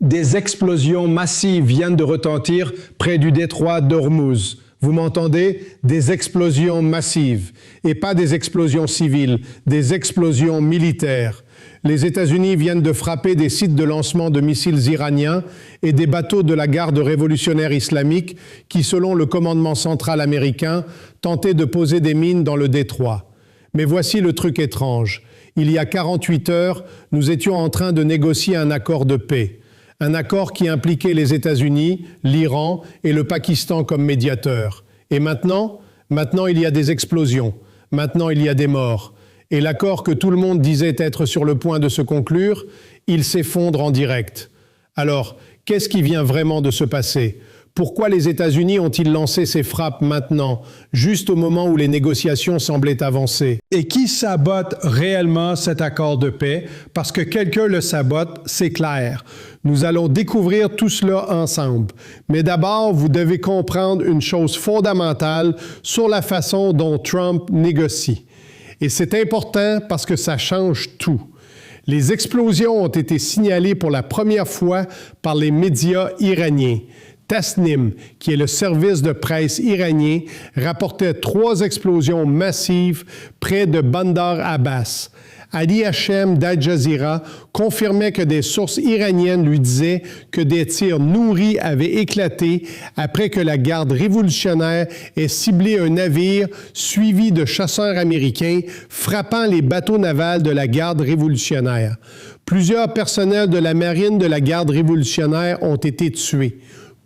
Des explosions massives viennent de retentir près du détroit d'Ormuz. Vous m'entendez? Des explosions massives. Et pas des explosions civiles, des explosions militaires. Les États-Unis viennent de frapper des sites de lancement de missiles iraniens et des bateaux de la garde révolutionnaire islamique qui, selon le commandement central américain, tentaient de poser des mines dans le détroit. Mais voici le truc étrange. Il y a 48 heures, nous étions en train de négocier un accord de paix. Un accord qui impliquait les États-Unis, l'Iran et le Pakistan comme médiateurs. Et maintenant, il y a des explosions. Maintenant, il y a des morts. Et l'accord que tout le monde disait être sur le point de se conclure, il s'effondre en direct. Alors, qu'est-ce qui vient vraiment de se passer ? Pourquoi les États-Unis ont-ils lancé ces frappes maintenant, juste au moment où les négociations semblaient avancer? Et qui sabote réellement cet accord de paix? Parce que quelqu'un le sabote, c'est clair. Nous allons découvrir tout cela ensemble. Mais d'abord, vous devez comprendre une chose fondamentale sur la façon dont Trump négocie. Et c'est important parce que ça change tout. Les explosions ont été signalées pour la première fois par les médias iraniens. Tasnim, qui est le service de presse iranien, rapportait 3 explosions massives près de Bandar Abbas. Ali Hashem d'Al Jazeera confirmait que des sources iraniennes lui disaient que des tirs nourris avaient éclaté après que la garde révolutionnaire ait ciblé un navire suivi de chasseurs américains frappant les bateaux navals de la garde révolutionnaire. Plusieurs personnels de la marine de la garde révolutionnaire ont été tués.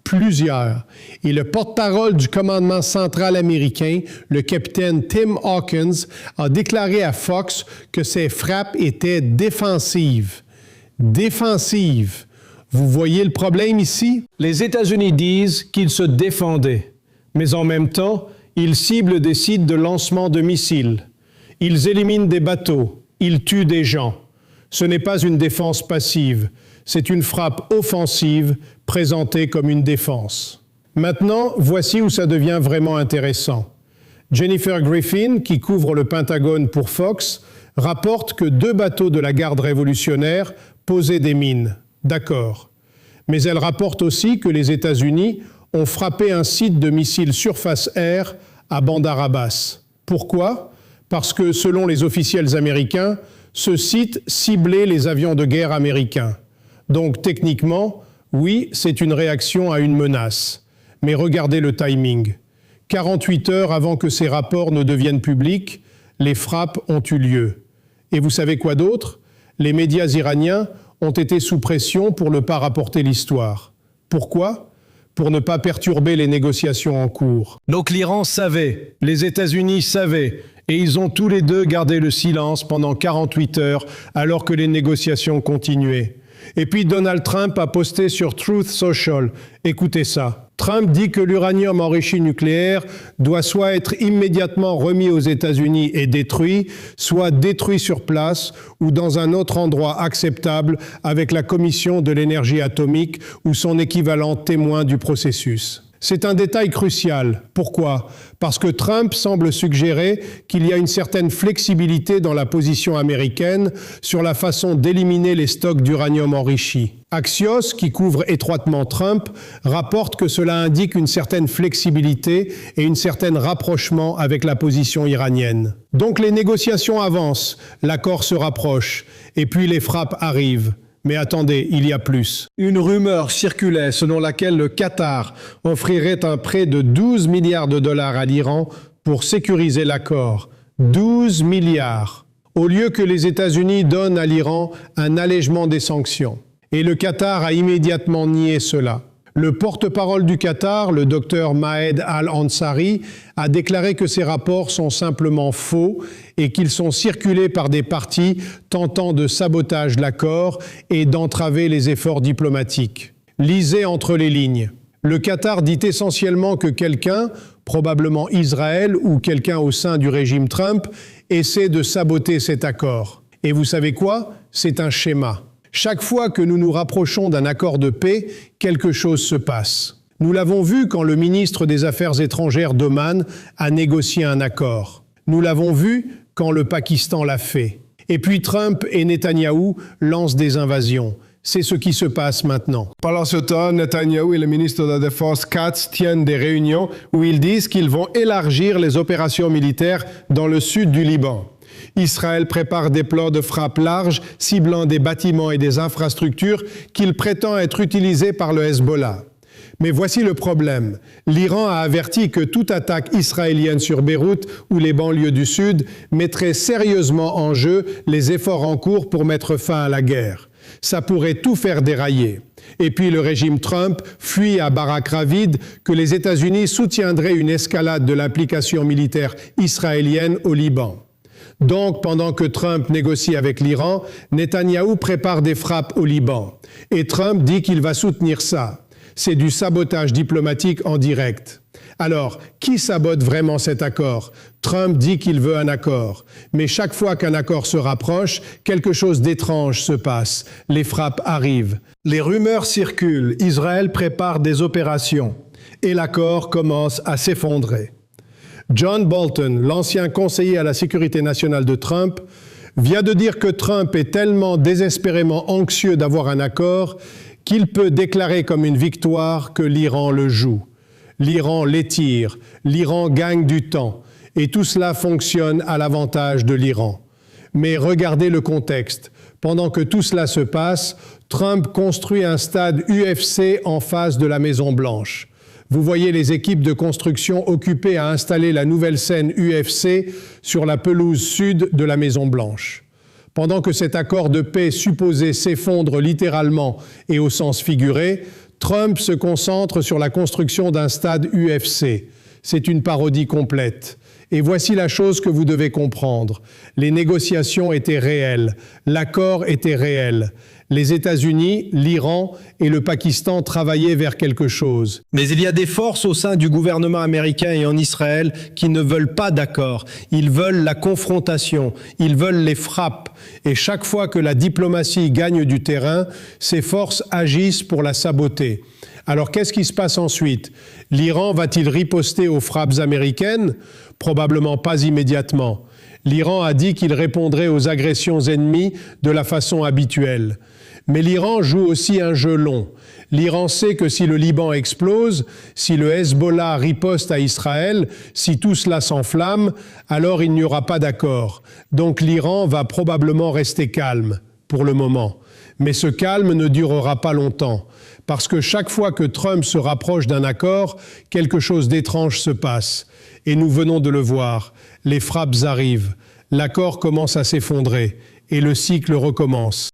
Plusieurs. Et le porte-parole du commandement central américain, le capitaine Tim Hawkins, a déclaré à Fox que ces frappes étaient défensives. Défensives. Vous voyez le problème ici? Les États-Unis disent qu'ils se défendaient, mais en même temps, ils ciblent des sites de lancement de missiles. Ils éliminent des bateaux. Ils tuent des gens. Ce n'est pas une défense passive. C'est une frappe offensive présentée comme une défense. Maintenant, voici où ça devient vraiment intéressant. Jennifer Griffin, qui couvre le Pentagone pour Fox, rapporte que 2 bateaux de la garde révolutionnaire posaient des mines. D'accord. Mais elle rapporte aussi que les États-Unis ont frappé un site de missiles surface-air à Bandar Abbas. Pourquoi? Parce que, selon les officiels américains, ce site ciblait les avions de guerre américains. Donc, techniquement, oui, c'est une réaction à une menace. Mais regardez le timing. 48 heures avant que ces rapports ne deviennent publics, les frappes ont eu lieu. Et vous savez quoi d'autre? Les médias iraniens ont été sous pression pour ne pas rapporter l'histoire. Pourquoi? Pour ne pas perturber les négociations en cours. Donc l'Iran savait, les États-Unis savaient, et ils ont tous les deux gardé le silence pendant 48 heures alors que les négociations continuaient. Et puis Donald Trump a posté sur Truth Social. Écoutez ça. Trump dit que l'uranium enrichi nucléaire doit soit être immédiatement remis aux États-Unis et détruit, soit détruit sur place ou dans un autre endroit acceptable avec la Commission de l'énergie atomique ou son équivalent témoin du processus. C'est un détail crucial. Pourquoi? Parce que Trump semble suggérer qu'il y a une certaine flexibilité dans la position américaine sur la façon d'éliminer les stocks d'uranium enrichi. Axios, qui couvre étroitement Trump, rapporte que cela indique une certaine flexibilité et une certaine rapprochement avec la position iranienne. Donc les négociations avancent, l'accord se rapproche, et puis les frappes arrivent. Mais attendez, il y a plus. Une rumeur circulait selon laquelle le Qatar offrirait un prêt de 12 milliards de dollars à l'Iran pour sécuriser l'accord. 12 milliards. Au lieu que les États-Unis donnent à l'Iran un allègement des sanctions. Et le Qatar a immédiatement nié cela. Le porte-parole du Qatar, le docteur Mahed Al-Ansari, a déclaré que ces rapports sont simplement faux et qu'ils sont circulés par des partis tentant de sabotage l'accord et d'entraver les efforts diplomatiques. Lisez entre les lignes. Le Qatar dit essentiellement que quelqu'un, probablement Israël ou quelqu'un au sein du régime Trump, essaie de saboter cet accord. Et vous savez quoi? C'est un schéma. Chaque fois que nous nous rapprochons d'un accord de paix, quelque chose se passe. Nous l'avons vu quand le ministre des Affaires étrangères d'Oman a négocié un accord. Nous l'avons vu quand le Pakistan l'a fait. Et puis Trump et Netanyahou lancent des invasions. C'est ce qui se passe maintenant. Pendant ce temps, Netanyahou et le ministre de la Défense Katz tiennent des réunions où ils disent qu'ils vont élargir les opérations militaires dans le sud du Liban. Israël prépare des plans de frappe larges ciblant des bâtiments et des infrastructures qu'il prétend être utilisés par le Hezbollah. Mais voici le problème. L'Iran a averti que toute attaque israélienne sur Beyrouth ou les banlieues du Sud mettrait sérieusement en jeu les efforts en cours pour mettre fin à la guerre. Ça pourrait tout faire dérailler. Et puis le régime Trump fuit à Barak Ravid que les États-Unis soutiendraient une escalade de l'implication militaire israélienne au Liban. Donc, pendant que Trump négocie avec l'Iran, Netanyahou prépare des frappes au Liban. Et Trump dit qu'il va soutenir ça. C'est du sabotage diplomatique en direct. Alors, qui sabote vraiment cet accord? Trump dit qu'il veut un accord. Mais chaque fois qu'un accord se rapproche, quelque chose d'étrange se passe. Les frappes arrivent. Les rumeurs circulent. Israël prépare des opérations. Et l'accord commence à s'effondrer. John Bolton, l'ancien conseiller à la sécurité nationale de Trump, vient de dire que Trump est tellement désespérément anxieux d'avoir un accord qu'il peut déclarer comme une victoire que l'Iran le joue. L'Iran l'étire, l'Iran gagne du temps, et tout cela fonctionne à l'avantage de l'Iran. Mais regardez le contexte. Pendant que tout cela se passe, Trump construit un stade UFC en face de la Maison-Blanche. Vous voyez les équipes de construction occupées à installer la nouvelle scène UFC sur la pelouse sud de la Maison-Blanche. Pendant que cet accord de paix supposé s'effondre littéralement et au sens figuré, Trump se concentre sur la construction d'un stade UFC. C'est une parodie complète. Et voici la chose que vous devez comprendre. Les négociations étaient réelles. L'accord était réel. Les États-Unis, l'Iran et le Pakistan travaillaient vers quelque chose. Mais il y a des forces au sein du gouvernement américain et en Israël qui ne veulent pas d'accord. Ils veulent la confrontation, ils veulent les frappes. Et chaque fois que la diplomatie gagne du terrain, ces forces agissent pour la saboter. Alors qu'est-ce qui se passe ensuite? L'Iran va-t-il riposter aux frappes américaines? Probablement pas immédiatement. L'Iran a dit qu'il répondrait aux agressions ennemies de la façon habituelle. Mais l'Iran joue aussi un jeu long. L'Iran sait que si le Liban explose, si le Hezbollah riposte à Israël, si tout cela s'enflamme, alors il n'y aura pas d'accord. Donc l'Iran va probablement rester calme, pour le moment. Mais ce calme ne durera pas longtemps, parce que chaque fois que Trump se rapproche d'un accord, quelque chose d'étrange se passe. Et nous venons de le voir, les frappes arrivent, l'accord commence à s'effondrer, et le cycle recommence.